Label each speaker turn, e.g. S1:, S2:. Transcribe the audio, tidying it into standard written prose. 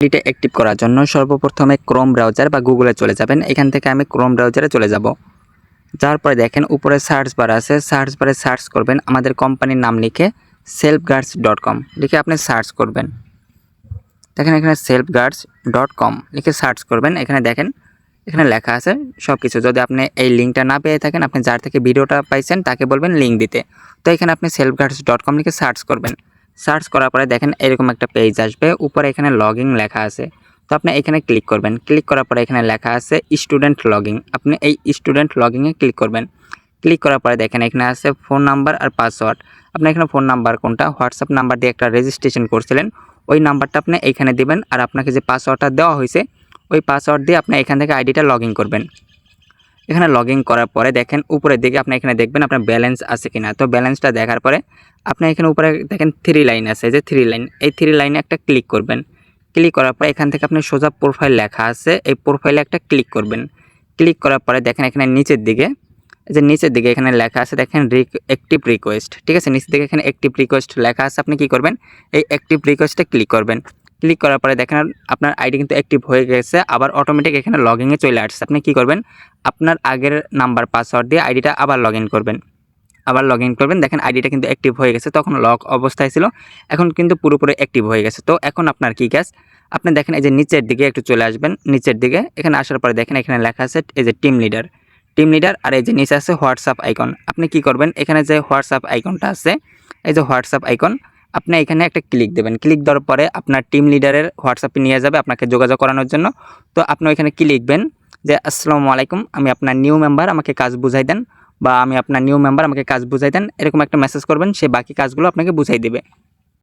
S1: আইডিটা অ্যাক্টিভ করার জন্য সর্বপ্রথমে ক্রোম ব্রাউজার বা গুগলে চলে যাবেন। এখান থেকে আমি ক্রোম ব্রাউজারে চলে যাব। যাওয়ার পরে দেখেন উপরে সার্চ বার আছে, সার্চ বারে সার্চ করবেন আমাদের কোম্পানির নাম লিখে selfguards.com লিখে আপনি সার্চ করবেন। দেখেন এখানে selfguards.com লিখে সার্চ করবেন। এখানে দেখেন এখানে লেখা আছে সব কিছু। যদি আপনি এই লিঙ্কটা না পেয়ে থাকেন, আপনি যার থেকে ভিডিওটা পাইছেন তাকে বলবেন লিঙ্ক দিতে। তো এখানে আপনি selfguards.com লিখে সার্চ করবেন। সার্চ করার পরে দেখেন এরকম একটা পেজ আসবে, উপরে এখানে লগইন লেখা আছে। তো আপনি এখানে ক্লিক করবেন। ক্লিক করার পরে এখানে লেখা আছে স্টুডেন্ট লগইন, আপনি এই স্টুডেন্ট লগইনে ক্লিক করবেন। ক্লিক করার পরে দেখেন এখানে আছে ফোন নাম্বার আর পাসওয়ার্ড। আপনি এখানে ফোন নাম্বার কোনটা, হোয়াটসঅ্যাপ নাম্বার দিয়ে একটা রেজিস্ট্রেশন করছিলেন, ওই নাম্বারটা আপনি এইখানে দিবেন। আর আপনাকে যে পাসওয়ার্ডটা দেওয়া হয়েছে ওই পাসওয়ার্ড দিয়ে আপনি এখান থেকে আইডিটা লগইন করবেন। এখানে লগইন করার পরে দেখেন উপরের দিকে আপনি এখানে দেখবেন আপনার ব্যালেন্স আছে কিনা। তো ব্যালেন্সটা দেখার পরে আপনি এখানে উপরে দেখেন 3 লাইন আছে, যে 3 লাইন, এই 3 লাইনে একটা ক্লিক করবেন। ক্লিক করার পরে এখান থেকে আপনি সোজা প্রোফাইল লেখা আছে, এই প্রোফাইলে একটা ক্লিক করবেন। ক্লিক করার পরে দেখেন এখানে নিচের দিকে, যে নিচের দিকে এখানে লেখা আছে দেখেন অ্যাক্টিভ রিকোয়েস্ট, ঠিক আছে। নিচের দিকে এখানে অ্যাক্টিভ রিকোয়েস্ট লেখা আছে, আপনি কি করবেন এই অ্যাক্টিভ রিকোয়েস্টে ক্লিক করবেন। ক্লিক করার পরে দেখেন আপনার আইডি কিন্তু অ্যাক্টিভ হয়ে গেছে, আবার অটোমেটিক এখানে লগইনে চলে আসছে। আপনি কি করবেন আপনার আগের নাম্বার পাসওয়ার্ড দিয়ে আইডিটা আবার লগইন করবেন। দেখেন আইডিটা কিন্তু অ্যাক্টিভ হয়ে গেছে, তখন লক অবস্থায় ছিল, এখন কিন্তু পুরোপুরি অ্যাক্টিভ হয়ে গেছে। তো এখন আপনার কি কাজ, আপনি দেখেন এই যে নিচের দিকে একটু চলে আসবেন। নিচের দিকে এখানে আসার পরে দেখেন এখানে লেখা আছে এই যে টিম লিডার, আর এই যে নিচে আছে হোয়াটসঅ্যাপ আইকন। আপনি কি করবেন এখানে যে হোয়াটসঅ্যাপ আইকনটা আছে, এই যে হোয়াটসঅ্যাপ আইকন, আপনি এখানে একটা ক্লিক দেবেন। ক্লিক দেওয়ার পরে আপনার টিম লিডারের হোয়াটসঅ্যাপে নিয়ে যাবে আপনাকে যোগাযোগ করানোর জন্য। তো আপনি ওইখানে কি লিখবেন যে আসসালামু আলাইকুম, আমি আপনার নিউ মেম্বার, আমাকে কাজ বুঝাই দেন, বা আমি আপনার নিউ মেম্বার, আমাকে কাজ বুঝাই দেন, এরকম একটা মেসেজ করবেন। সে বাকি কাজগুলো আপনাকে বুঝাই দেবে।